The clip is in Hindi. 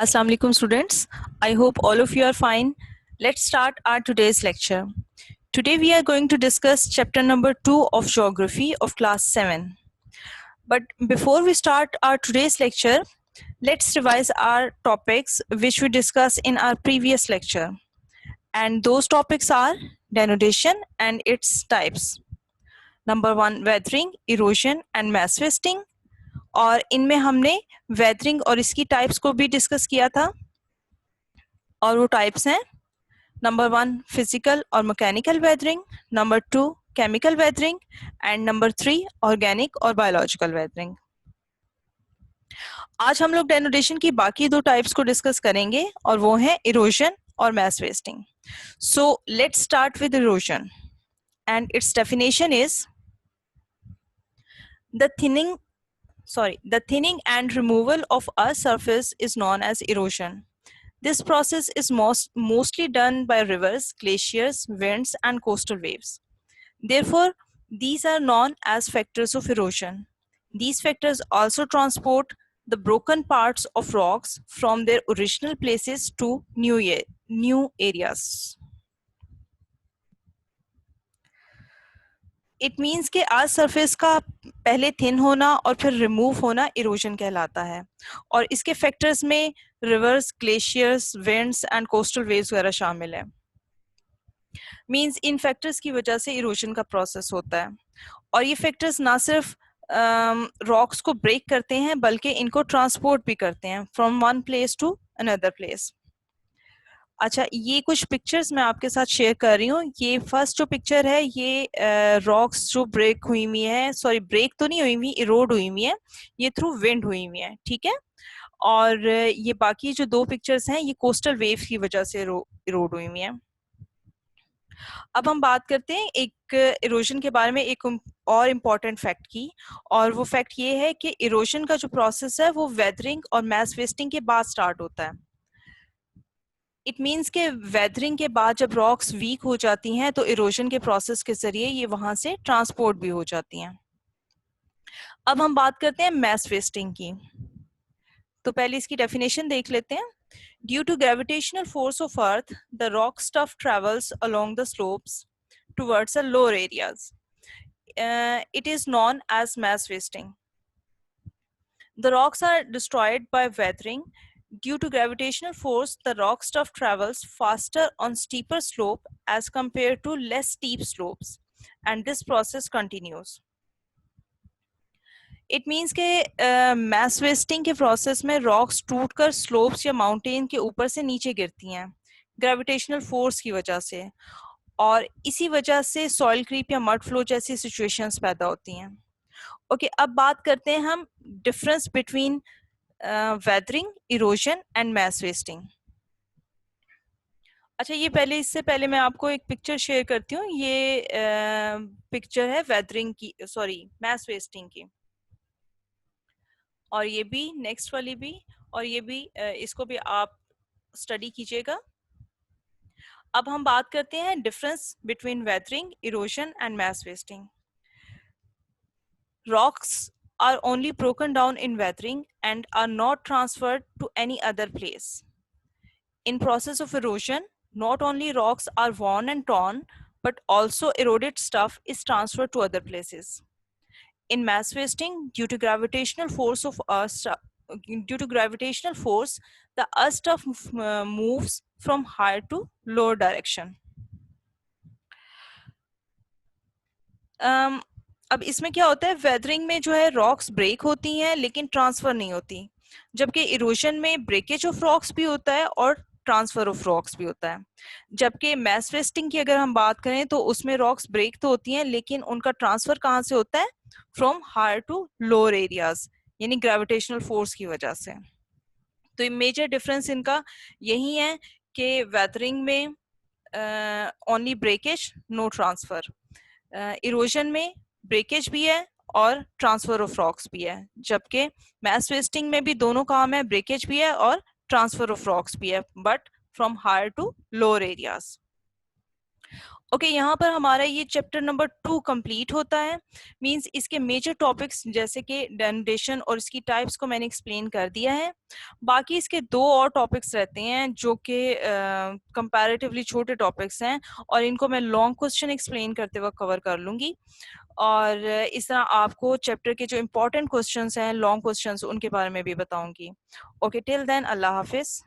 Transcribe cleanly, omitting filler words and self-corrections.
Assalamu alaikum students. I hope all of you are fine. Let's start our today's lecture. Today we are going to discuss chapter number 2 of geography of class 7. But before we start our today's lecture, let's revise our topics which we discussed in our previous lecture. And those topics are denudation and its types. Number 1, weathering, erosion and mass wasting. और इनमें हमने वेदरिंग और इसकी टाइप्स को भी डिस्कस किया था और वो टाइप्स हैं नंबर 1 फिजिकल और mechanical weathering, number 2 chemical weathering and number 3 organic और बायोलॉजिकल वेदरिंग। आज हम लोग डेनोडेशन की बाकी दो टाइप्स को डिस्कस करेंगे और वो हैं इरोजन और mass wasting. So let's start with erosion and its definition is the thinning and removal of a surface is known as erosion. This process is mostly done by rivers, glaciers, winds, and coastal waves. Therefore, these are known as factors of erosion. These factors also transport the broken parts of rocks from their original places to new areas. It means कि अर्थ सरफेस का पहले थिन होना और फिर रिमूव होना इरोजन कहलाता है और इसके फैक्टर्स में reverse, glaciers, winds and coastal waves वगैरह शामिल है। मीन्स इन फैक्टर्स की वजह से इरोजन का प्रोसेस होता है और ये फैक्टर्स ना सिर्फ रॉक्स को ब्रेक करते हैं बल्कि इनको ट्रांसपोर्ट भी करते हैं from one place to another place. अच्छा, ये कुछ पिक्चर्स मैं आपके साथ शेयर कर रही हूँ। ये फर्स्ट जो पिक्चर है ये रॉक्स जो ब्रेक हुई हुई है, सॉरी ब्रेक तो नहीं हुई हुई, इरोड हुई हुई है, ये थ्रू विंड हुई हुई है, ठीक है। और ये बाकी जो दो पिक्चर्स हैं ये कोस्टल वेव की वजह से इरोड हुई हुई है। अब हम बात करते हैं एक इरोजन के बारे में, एक और इम्पॉर्टेंट फैक्ट की, और वो फैक्ट ये है कि इरोजन का जो प्रोसेस है वो वेदरिंग और मैस वेस्टिंग के बाद स्टार्ट होता है। इट मीन्स के वेदरिंग के बाद जब रॉक्स वीक हो जाती हैं तो इरोजन के प्रोसेस के जरिए ये वहां से ट्रांसपोर्ट भी हो जाती हैं। अब हम बात करते हैं मैस वेस्टिंग की। तो पहले इसकी डेफिनेशन देख लेते हैं। Due to gravitational force of earth the rock stuff travels along the slopes towards the lower areas. It is known as mass wasting. The rocks are destroyed by weathering. Due to gravitational force, the rock stuff travels faster on steeper slope as compared to less steep slopes, and this process continues. It means के mass wasting के process में rocks टूटकर slopes या mountain के ऊपर से नीचे गिरती हैं gravitational force की वजह से, और इसी वजह से soil creep या mud flow जैसी situations पैदा होती हैं। ओके, अब बात करते हैं हम difference between weathering, erosion and mess wasting. अच्छा, ये पहले इससे पहले मैं आपको एक पिक्चर शेयर करती हूँ। ये पिक्चर है वेदरिंग की, सॉरी मैस वेस्टिंग की, और ये भी नेक्स्ट वाली भी, और ये भी इसको भी आप स्टडी कीजिएगा। अब हम बात करते हैं difference between weathering, erosion and mess wasting. Rocks are only broken down in weathering and are not transferred to any other place. In process of erosion, not only rocks are worn and torn, but also eroded stuff is transferred to other places. In mass wasting, due to gravitational force, the earth stuff moves from higher to lower direction. अब इसमें क्या होता है, वेदरिंग में जो है रॉक्स ब्रेक होती हैं लेकिन ट्रांसफर नहीं होती, जबकि इरोजन में ब्रेकेज ऑफ रॉक्स भी होता है और ट्रांसफर ऑफ रॉक्स भी होता है। जबकि मैस वेस्टिंग की अगर हम बात करें तो उसमें रॉक्स ब्रेक तो होती हैं लेकिन उनका ट्रांसफर कहाँ से होता है, from higher to lower areas, यानी ग्रेविटेशनल फोर्स की वजह से। तो मेजर डिफरेंस इनका यही है कि वेदरिंग में only breakage, no transfer, erosion में ब्रेकेज भी है और ट्रांसफर ऑफ रॉक्स भी है, जबकि मैस वेस्टिंग में भी दोनों काम है, ब्रेकेज भी है और ट्रांसफर ऑफ रॉक्स भी है, but from higher to lower areas. Okay यहाँ पर हमारा ये चैप्टर नंबर 2 कंप्लीट होता है। मींस इसके मेजर टॉपिक्स जैसे कि डेनोटेशन और इसकी टाइप्स को मैंने एक्सप्लेन कर दिया है। बाकी इसके 2 और टॉपिक्स रहते हैं जो कि कंपैरेटिवली छोटे टॉपिक्स हैं, और इनको मैं लॉन्ग क्वेश्चन एक्सप्लेन करते वक्त कवर कर लूँगी। और इस तरह आपको चैप्टर के जो इम्पोर्टेंट क्वेश्चंस हैं, लॉन्ग क्वेश्चंस, उनके बारे में भी बताऊँगी। ओके, टिल देन अल्लाह हाफ़िज़।